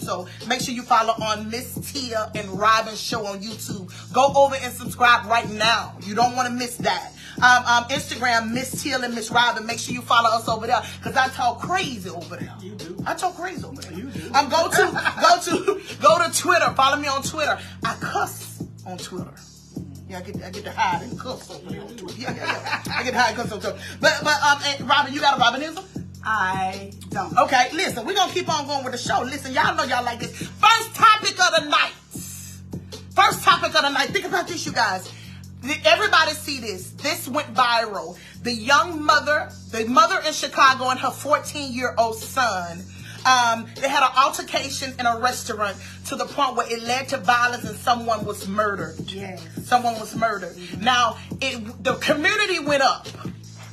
So make sure you follow on Miss Tia and Robin Show on YouTube. Go over and subscribe right now. You don't want to miss that. Instagram, Miss Tia and Miss Robin. Make sure you follow us over there because I talk crazy over there. You do. I talk crazy over there. You do. Go to Twitter. Follow me on Twitter. I cuss on Twitter. Yeah, I get to hide and cuss over there on Twitter. Yeah. I get to hide and cuss on Twitter. But Robin, you got a Robinism? I don't. Okay, listen, we're going to keep on going with the show. Listen, y'all know y'all like this. First topic of the night. Think about this, you guys. Everybody see this. This went viral. The mother in Chicago and her 14-year-old son, they had an altercation in a restaurant to the point where it led to violence and someone was murdered. Yes. Someone was murdered. Mm-hmm. Now, the community went up.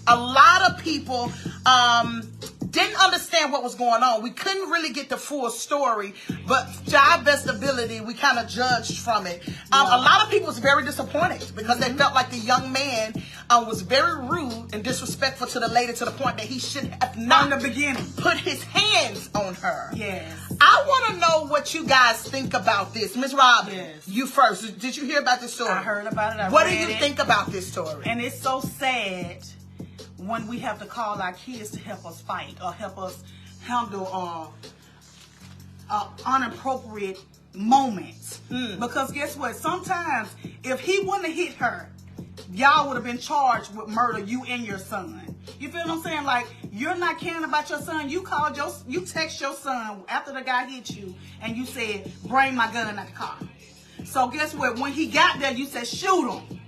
A lot of people didn't understand what was going on. We couldn't really get the full story, but to our best ability, we kind of judged from it. A lot of people was very disappointed because they felt like the young man was very rude and disrespectful to the lady to the point that he should have not from the beginning put his hands on her. Yes. I want to know what you guys think about this. Ms. Robin, yes. You first. Did you hear about this story? I heard about it. What do you think about this story? And it's so sad when we have to call our kids to help us fight or help us handle inappropriate moments. Because guess what? Sometimes if he wouldn't have hit her, y'all would have been charged with murder, you and your son. You feel what I'm saying? Like, you're not caring about your son. You text your son after the guy hit you and you said, bring my gun out the car. So guess what? When he got there, you said, shoot him.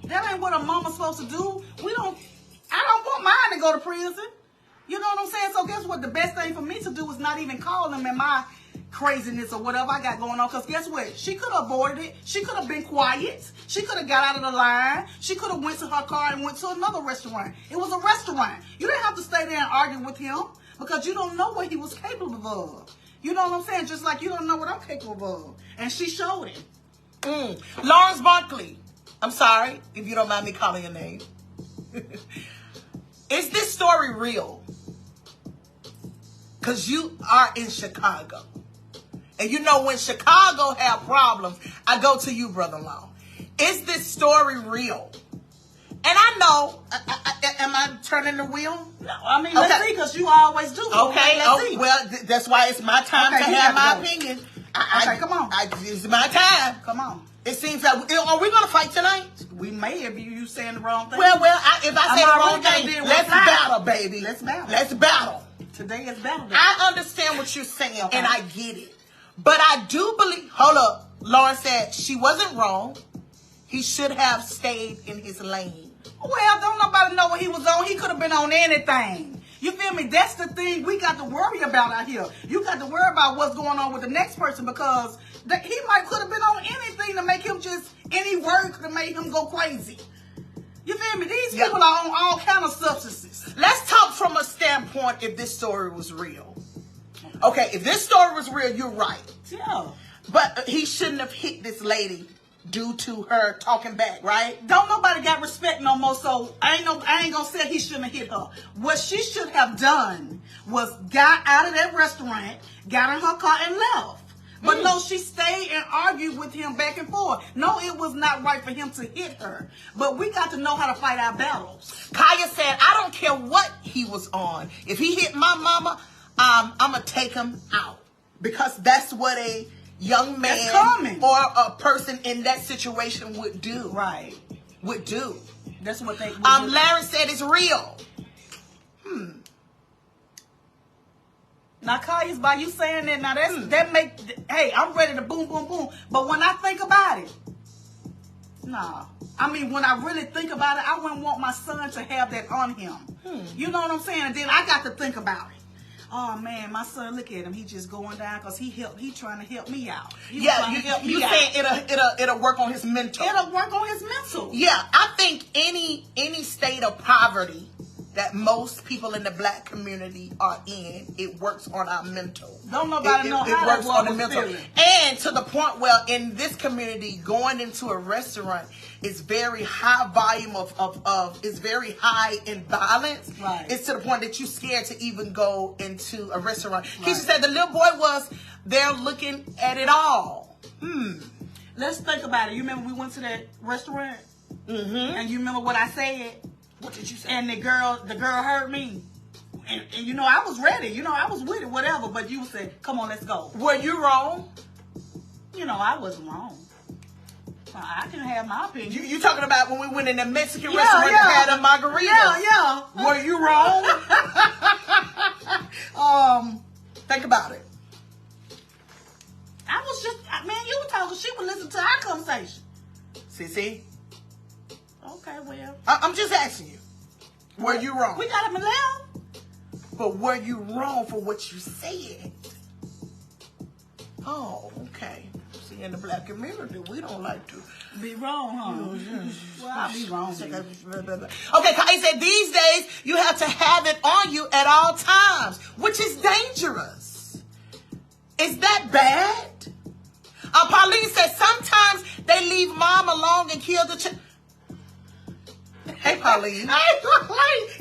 That ain't what a mama's supposed to do. I don't want mine to go to prison. You know what I'm saying? So guess what? The best thing for me to do is not even call him in my craziness or whatever I got going on. Because guess what? She could have avoided it. She could have been quiet. She could have got out of the line. She could have went to her car and went to another restaurant. It was a restaurant. You didn't have to stay there and argue with him because you don't know what he was capable of. You know what I'm saying? Just like you don't know what I'm capable of. And she showed it. Lawrence Barkley. I'm sorry if you don't mind me calling your name. Is this story real? Because you are in Chicago. And you know when Chicago have problems, I go to you, brother-in-law. Is this story real? And I know, am I turning the wheel? No, I mean, let's see, because you always do. Okay, that's why it's my time to have my opinion. Okay, come on. It's my time. Come on. It seems like, are we going to fight tonight? We may if you saying the wrong thing. Well, if I say the wrong thing, let's battle, baby. Let's battle. Let's battle. Today is battle day. I understand what you're saying, and I get it. But I do believe, hold up, Lauren said she wasn't wrong. He should have stayed in his lane. Well, don't nobody know what he was on. He could have been on anything. You feel me? That's the thing we got to worry about out here. You got to worry about what's going on with the next person because he could have been on anything to make him any word could have made him go crazy. You feel me? These people are on all kind of substances. Let's talk from a standpoint if this story was real. Okay, if this story was real, you're right. Yeah. But he shouldn't have hit this lady due to her talking back, right? Don't nobody got respect no more, so I ain't gonna say he shouldn't have hit her. What she should have done was got out of that restaurant, got in her car and left. But no, she stayed and argued with him back and forth. No, it was not right for him to hit her. But we got to know how to fight our battles. Kaya said, I don't care what he was on. If he hit my mama, I'm going to take him out. Because that's what a young man or a person in that situation would do. Right. Would do. That's what they would do. Larry said it's real. Now, Kaya's, by you saying that, now that make, hey, I'm ready to boom, boom, boom. But when I think about it, nah. I mean, when I really think about it, I wouldn't want my son to have that on him. You know what I'm saying? And then I got to think about it. Oh man, my son, look at him. He just going down because he trying to help me out. You saying it'll work on his mental. It'll work on his mental. Yeah, I think any state of poverty that most people in the black community are in, it works on our mental. Don't nobody know how it works on the mental. And to the point where in this community, going into a restaurant is very high volume of it's very high in violence. Right. It's to the point that you're scared to even go into a restaurant. Keisha said the little boy was they're looking at it all. Let's think about it. You remember we went to that restaurant? Mm-hmm. And you remember what I said? What did you say? And the girl heard me. And you know, I was ready. You know, I was with it, whatever. But you said, come on, let's go. Were you wrong? You know, I wasn't wrong. I can have my opinion. You talking about when we went in the Mexican restaurant and had a margarita? Yeah. Were you wrong? Think about it. I was just, man, you were talking. She would listen to our conversation. See? Okay, well. I'm just asking you. Were you wrong? We got him in love. But were you wrong for what you said? Oh, okay. See, in the black community, we don't like to be wrong, huh? Well, I'll be wrong. Okay, Kai said these days you have to have it on you at all times, which is dangerous. Is that bad? Pauline said sometimes they leave mom alone and kill the child. Hey, Pauline.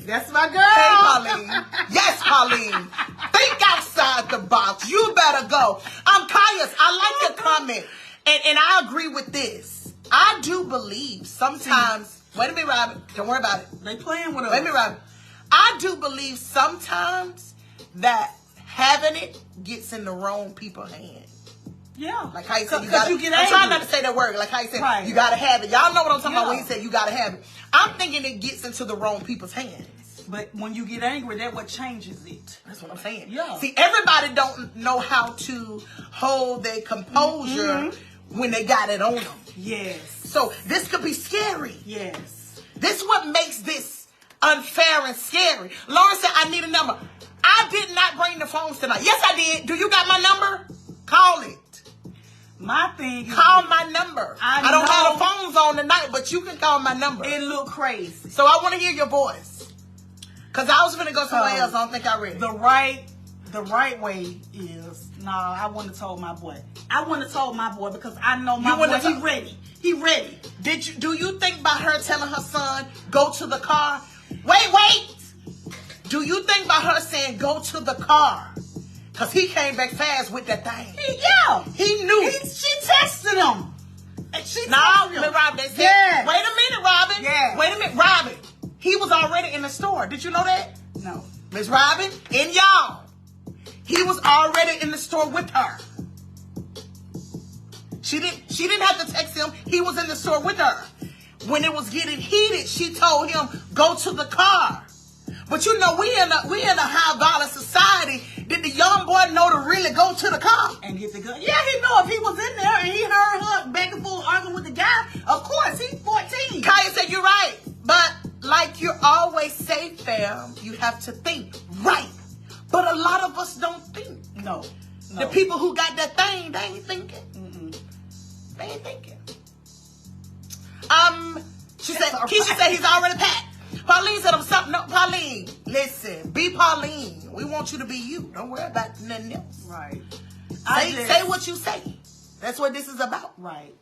That's my girl. Hey, Pauline. Yes, Pauline. Think outside the box. You better go. Caius, I like your comment. And I agree with this. I do believe sometimes. Wait a minute, Robin. Don't worry about it. They playing with us. Wait a minute, Robin. I do believe sometimes that having it gets in the wrong people's hands. Yeah. Like how you said, I'm trying not to say that word. Like how you said, right. You got to have it. Y'all know what I'm talking about when he said you got to have it. I'm thinking it gets into the wrong people's hands. But when you get angry, that's what changes it. That's what I'm saying. Yeah. See, everybody don't know how to hold their composure when they got it on them. Yes. So this could be scary. Yes. This is what makes this unfair and scary. Lauren said, I need a number. I did not bring the phones tonight. Yes, I did. Do you got my number? Call it. My thing is, call my number. I don't have the phones on tonight, but you can call my number. It look crazy. So I want to hear your voice. Because I was going to go somewhere else. I don't think I read it. The right way is, I wouldn't have told my boy. I wouldn't have told my boy because I know my boy, he ready. He ready. Do you think by her telling her son, go to the car? Wait. Do you think by her saying, go to the car? Because he came back fast with that thing. He knew. She texted him. Robin. Yeah. Wait a minute, Robin. Yeah. Wait a minute, Robin. He was already in the store. Did you know that? No. Miss Robin and y'all. He was already in the store with her. She didn't have to text him. He was in the store with her. When it was getting heated, she told him, go to the car. But you know, we in a high violent society. Did the young boy know to really go to the car and get the gun? Yeah, he knew if he was in there and he heard her back and forth arguing with the guy. Of course, he's 14. Kaya said you're right, but like you always say, fam, you have to think right. But a lot of us don't think. No. The people who got that thing, they ain't thinking. They ain't thinking. Keisha said he's already packed. Pauline said, No, Pauline, listen, be Pauline. We want you to be you. Don't worry about nothing else. Right. Say what you say. That's what this is about. Right.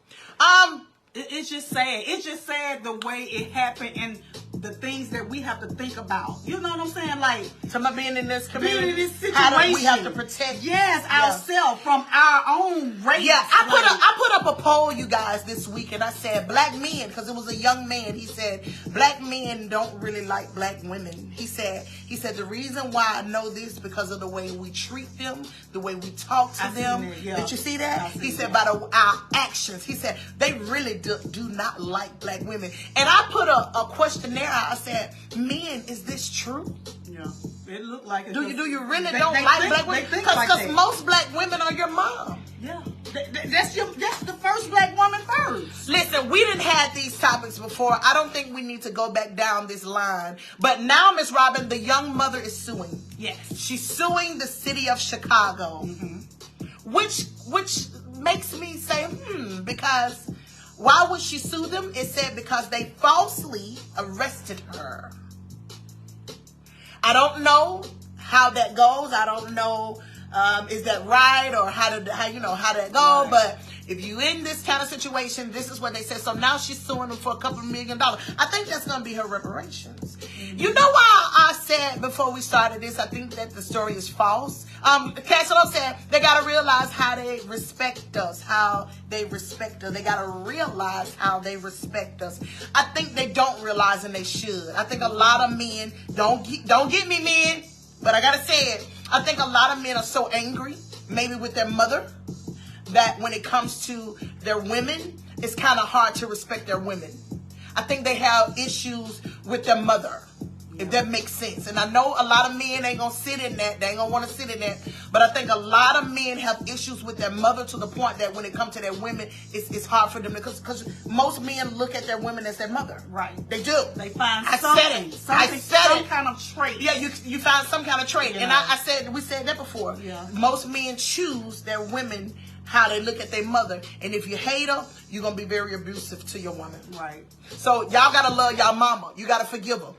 It's just sad. It's just sad the way it happened and the things that we have to think about. You know what I'm saying? Like, somebody being in this community, being in this situation, how do we have to protect ourselves from our own race. Yeah, I put up a poll, you guys, this week, and I said black men, because it was a young man. He said black men don't really like black women. He said the reason why I know this because of the way we treat them, the way we talk to them. Did you see that? He said by our actions. He said they really do not like black women. And I put a questionnaire out. I said, men, is this true? Yeah, it looked like it. Do you really don't like black women? Because most black women are your mom. Yeah, that's the first black woman first. Listen, we didn't have these topics before. I don't think we need to go back down this line. But now, Miss Robin, the young mother is suing. Yes, she's suing the city of Chicago, which makes me say, because why would she sue them? It said because they falsely arrested her. I don't know how that goes. I don't know. Is that right or how that go? Right. But if you in this kind of situation, this is what they said. So now she's suing them for a couple $1 million. I think that's going to be her reparations. You know why I said before we started this, I think that the story is false. Castle said they got to realize how they respect us, how they respect us. They got to realize how they respect us. I think they don't realize, and they should. I think a lot of men, don't get me, men, but I got to say it. I think a lot of men are so angry, maybe with their mother, that when it comes to their women, it's kind of hard to respect their women. I think they have issues with their mother, if that makes sense. And I know a lot of men ain't going to sit in that. They ain't going to want to sit in that. But I think a lot of men have issues with their mother to the point that when it comes to their women, it's hard for them. Because most men look at their women as their mother. Right. They do. They find some kind of trait. Yeah, you find some kind of trait. Yeah. And we said that before. Yeah. Most men choose their women how they look at their mother. And if you hate her, you're going to be very abusive to your woman. Right. So y'all got to love y'all mama. You got to forgive her.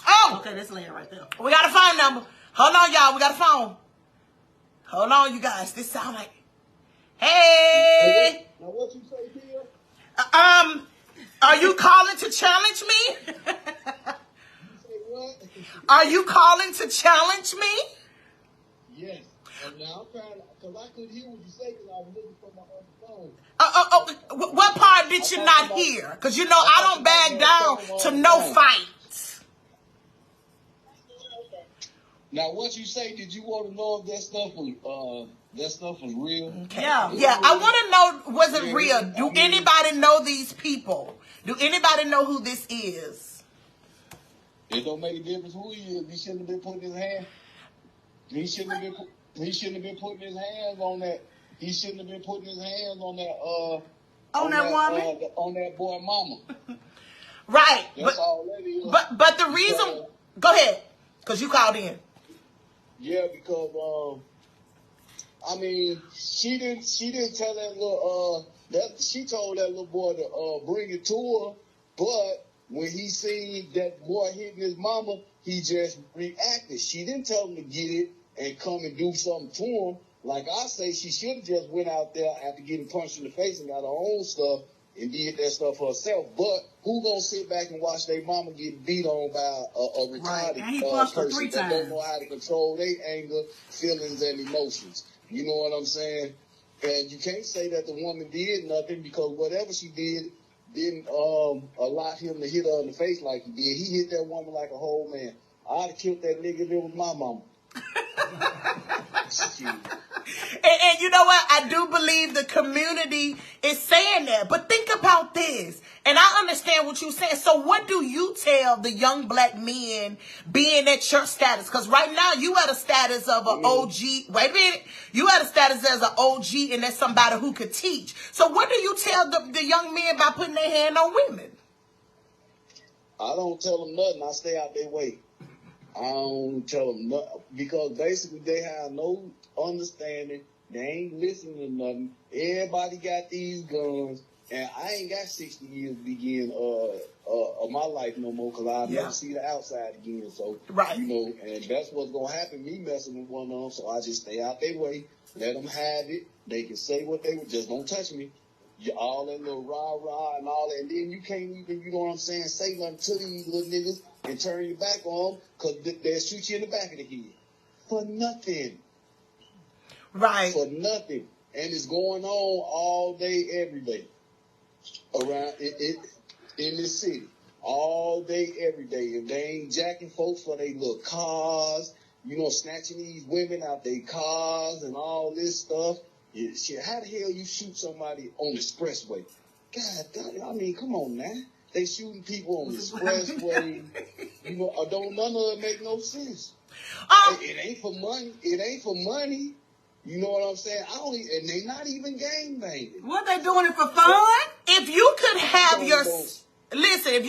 Oh! Okay, that's Larry right there. We got a phone number. Hold on, y'all. We got a phone. Hold on, you guys. This sound like... Hey! Now what you say, Tia? Are you calling to challenge me? You say what? Are you calling to challenge me? Yes. And now I'm trying, because I couldn't hear what you say because I was looking for my other phone. What part did you not hear? Because you know I don't back down to no fight. Now, what you say? Did you want to know if that stuff was real? Okay. Yeah. Yeah. I want to know, was it real? Do anybody know these people? Do anybody know who this is? It don't make a difference who he is. He shouldn't have been putting his hand. He shouldn't have been putting his hands on that. He shouldn't have been putting his hands on that. On that woman? On that boy mama. Right. That's all that is. But the reason. Go ahead, because you called in. Yeah, because I mean, she didn't tell that little she told that little boy to bring it to her, but when he seen that boy hitting his mama, he just reacted. She didn't tell him to get it and come and do something to him. Like I say, she should have just went out there after getting punched in the face and got her own stuff and did that stuff herself. But who gonna sit back and watch their mama get beat on by a retarded Right. And he punched her 3 person that times. don't know how to control their anger, feelings, and emotions? You know what I'm saying? And you can't say that the woman did nothing because whatever she did didn't allow him to hit her in the face like he did. He hit that woman like a whole man. I'd have killed that nigga if it was my mama. And you know what? I do believe the community is saying that. But think about this. And I understand what you're saying. So what do you tell the young black men being at your status? Because right now you at a status of an OG. Wait a minute. You at a status as an OG and that's somebody who could teach. So what do you tell the young men by putting their hand on women? I don't tell them nothing. I stay out their way. I don't tell them nothing because basically they have no understanding. They ain't listening to nothing. Everybody got these guns, and I ain't got 60 years to begin of my life no more because I'll never see the outside again. So, Right. you know, and that's what's going to happen, me messing with one of them. So I just stay out their way, let them have it. They can say what they just don't touch me. You all that little rah-rah and all that, and then you can't even, you know what I'm saying, say nothing to these little niggas and turn your back on them because they'll shoot you in the back of the head. For nothing. Right. For nothing. And it's going on all day, every day. Around it in this city. All day, every day. If they ain't jacking folks for their little cars, you know, snatching these women out their cars and all this stuff. Yeah, shit, how the hell you shoot somebody on the expressway? God damn, I mean, come on now. They shooting people on the expressway. You know, don't none of it make no sense. It ain't for money. It ain't for money. You know what I'm saying? And they not even gang banging. What, they doing it for fun? If you could have your listen, if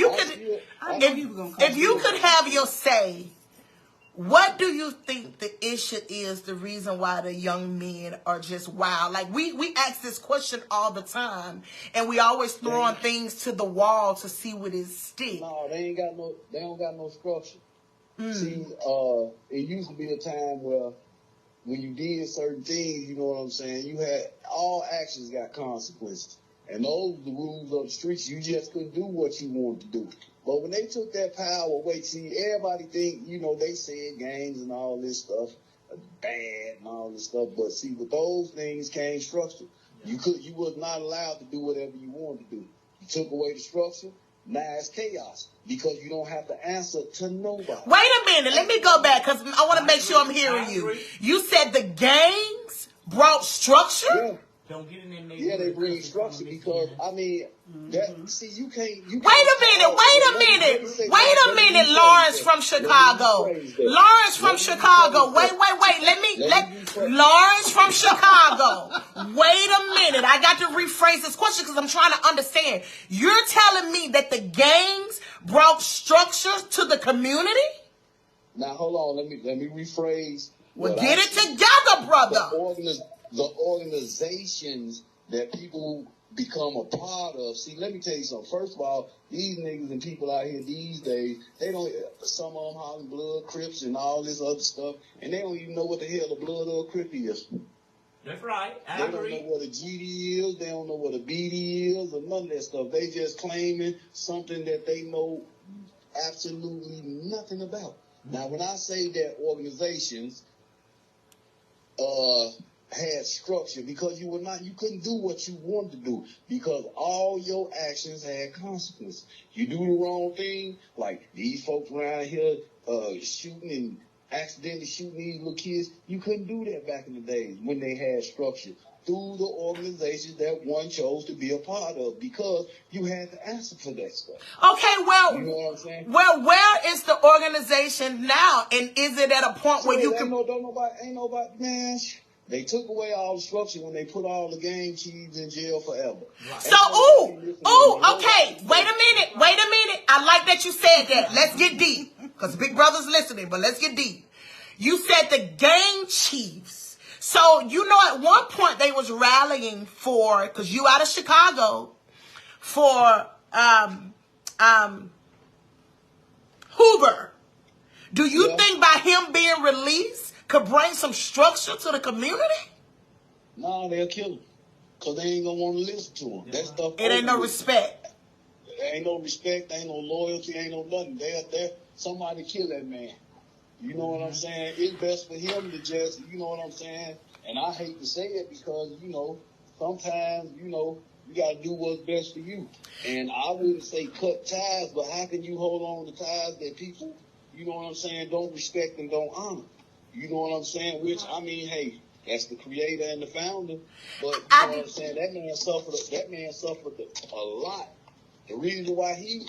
you could have your say, what do you think the issue is, the reason why the young men are just wild? Like, we ask this question all the time, and we always throwing things to the wall to see what it stick. No, they don't got no structure. See, it used to be a time where when you did certain things, you know what I'm saying, you had, all actions got consequences. And those the rules of the streets. You just couldn't do what you wanted to do. But when they took that power away, see, everybody think, you know, they said gangs and all this stuff bad and all this stuff. But see, with those things came structure. You was not allowed to do whatever you wanted to do. You took away the structure. Now it's chaos because you don't have to answer to nobody. Wait a minute. Let me go back because I want to make sure I'm hearing you. You said the gangs brought structure? Yeah. Don't get in there. Yeah, they bring structure because, I mean, that, see, you can't. Wait a minute, Lawrence from Chicago. Lawrence from Chicago. Wait. Lawrence from Chicago. Wait a minute. I got to rephrase this question because I'm trying to understand. You're telling me that the gangs brought structure to the community? Now, hold on. Let me rephrase. Well, get it together, brother. The organizations that people become a part of. See, let me tell you something. First of all, these niggas and people out here these days, they don't, some of them hollering blood, Crips, and all this other stuff, and they don't even know what the hell a blood or a Crip is. That's right. I They agree. don't know what a GD is. They don't know what a BD is or none of that stuff. They just claiming something that they know absolutely nothing about. Now, when I say that organizations had structure, because you couldn't do what you wanted to do because all your actions had consequences. You do the wrong thing, like these folks around here shooting and accidentally shooting these little kids. You couldn't do that back in the days when they had structure through the organizations that one chose to be a part of because you had to answer for that stuff. Okay, well, you know what I'm saying? Well, where is the organization now, and is it at a point where you can? Ain't nobody, man. They took away all the structure when they put all the gang chiefs in jail forever. Right. So, okay. Wait a minute. I like that you said that. Let's get deep. Because Big Brother's listening, but let's get deep. You said the gang chiefs. So, you know, at one point they was rallying for, because you out of Chicago, for Hoover. Do you think by him being released could bring some structure to the community? No, they'll kill him. Because they ain't going to want to listen to him. That stuff. It ain't no respect. There ain't no respect, ain't no loyalty, ain't no nothing. They're somebody kill that man. You know what I'm saying? It's best for him to just, you know what I'm saying? And I hate to say it because, you know, sometimes, you know, you got to do what's best for you. And I wouldn't say cut ties, but how can you hold on to ties that people, you know what I'm saying, don't respect and don't honor? You know what I'm saying? Which, I mean, hey, that's the creator and the founder. But, you know what I'm saying? That man suffered a lot. The reason why he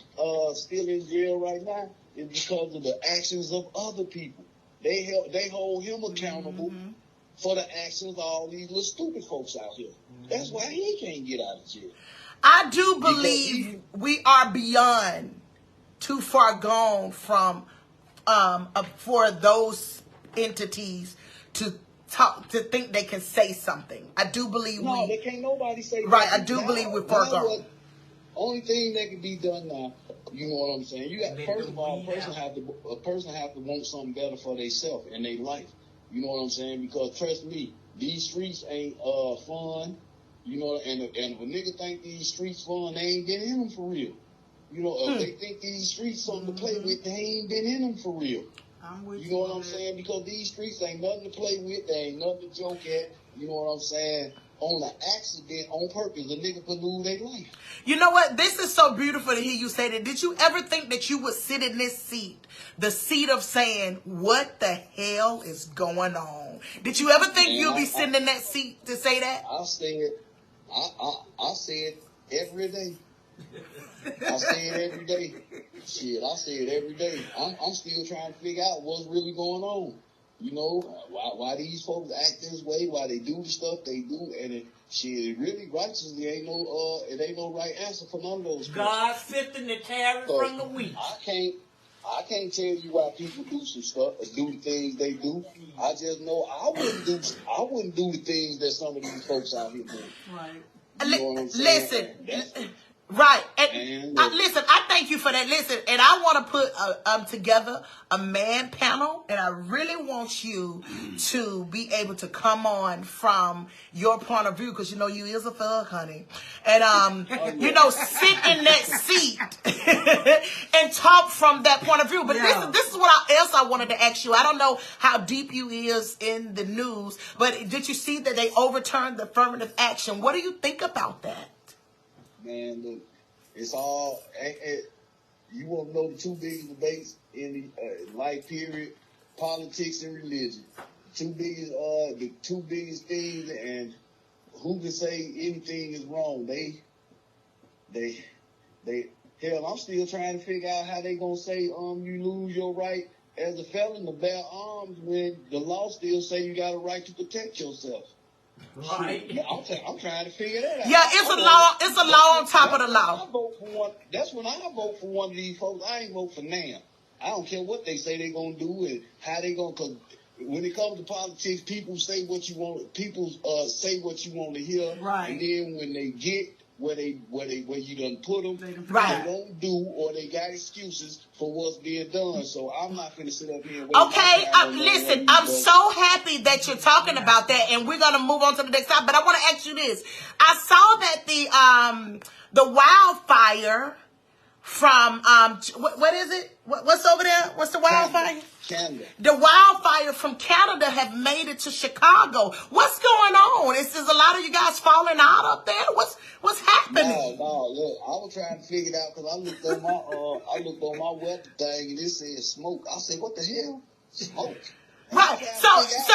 still in jail right now is because of the actions of other people. They hold him accountable for the actions of all these little stupid folks out here. That's why he can't get out of jail. I do believe we are beyond too far gone from for those entities to think they can say something. I do believe they can't nobody say right. I do believe we're far gone. Only thing that can be done now, you know what I'm saying? You got first of all, a person have to want something better for themselves and their life. You know what I'm saying? Because trust me, these streets ain't fun. You know, and if a nigga think these streets fun, they ain't been in them for real. You know, if they think these streets something to play with, they ain't been in them for real. You know what I'm saying? Because these streets ain't nothing to play with. They ain't nothing to joke at. You know what I'm saying? On an accident, on purpose, a nigga could lose their life. You know what? This is so beautiful to hear you say that. Did you ever think that you would sit in this seat, the seat of saying, what the hell is going on? Did you ever think you'd be sitting in that seat to say that? I say it every day. I say it every day. Shit, I say it every day. I'm still trying to figure out what's really going on. You know, why these folks act this way, why they do the stuff they do, and it really righteously ain't no right answer for none of those people. God sifting the tares from the wheat. I can't tell you why people do some stuff or do the things they do. I just know I wouldn't do the things that some of these folks out here do. Right. You know what I'm saying? Listen, Right. And Listen, I thank you for that. Listen, and I want to put together a man panel, and I really want you to be able to come on from your point of view, because you know you is a thug, honey. And, you know, sit in that seat and talk from that point of view. But this is what else I wanted to ask you. I don't know how deep you is in the news, but did you see that they overturned the affirmative action? What do you think about that? man, look, it's all. You want to know the two biggest debates in the life period: politics and religion. The two biggest things, and who can say anything is wrong? They. Hell, I'm still trying to figure out how they gonna say you lose your right as a felon to bear arms when the law still say you got a right to protect yourself. Right. Yeah, I'm trying to figure that out. Yeah, it's a law. It's a law on top of the law. I vote for one. That's when I vote for one of these folks. I ain't vote for now. I don't care what they say they're gonna do and how they gonna. Cause when it comes to politics, people say what you want. People say what you want to hear. Right. And then when they get where you done put them, Right. they don't do, or they got excuses for what's being done. So I'm not gonna sit up here and wait. Okay, listen, I'm so happy that you're talking about that, and we're gonna move on to the next topic. But I want to ask you this: I saw that the wildfire from what is it? What's over there? What's the wildfire? Canada. The wildfire from Canada have made it to Chicago. What's going on? Is a lot of you guys falling out up there? What's happening? No, look, I was trying to figure it out because I looked on my weather thing and it said smoke. I said, what the hell? Smoke. Right. So is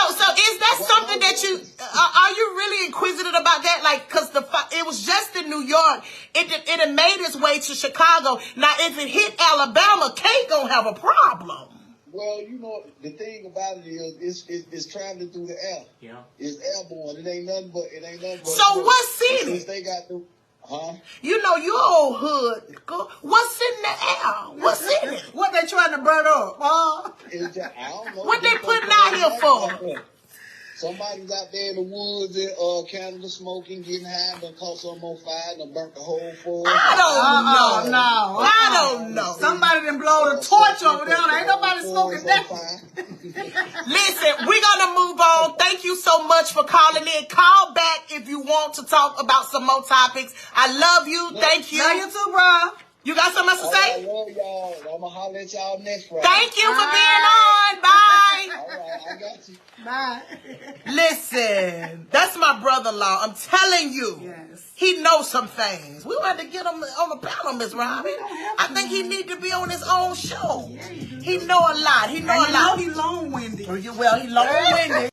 that something that you are you really inquisitive about that? Like, cause it was just in New York. It had made its way to Chicago. Now, if it hit Alabama, Kate gonna have a problem. Well, you know, the thing about it is it's traveling through the air. Yeah. It's airborne. It ain't nothing but. So what's in Since it? they got the, You know, you old hood. What's in the air? What's in it? What they trying to burn up? It's just, I don't know. What they putting out here for? Somebody's out there in the woods in Canada smoking, getting high, done caught something on fire, done burnt the whole forest. I don't know. No. I don't know. Somebody done blow the torch over there. Ain't nobody smoking that. Listen, we're going to move on. Thank you so much for calling in. Call back if you want to talk about some more topics. I love you. Thank you. Love you too, bro. You got something else to say? I love y'all. I'm going to holler at y'all next Friday. Thank you for being on. Bye. All right, I got you. Bye. Listen, that's my brother-in-law. I'm telling you. Yes. He knows some things. We want to get him on the panel, Miss Robin. I think he need to be on his own show. He know a lot. He know a lot. He long-winded. Well, he long-winded.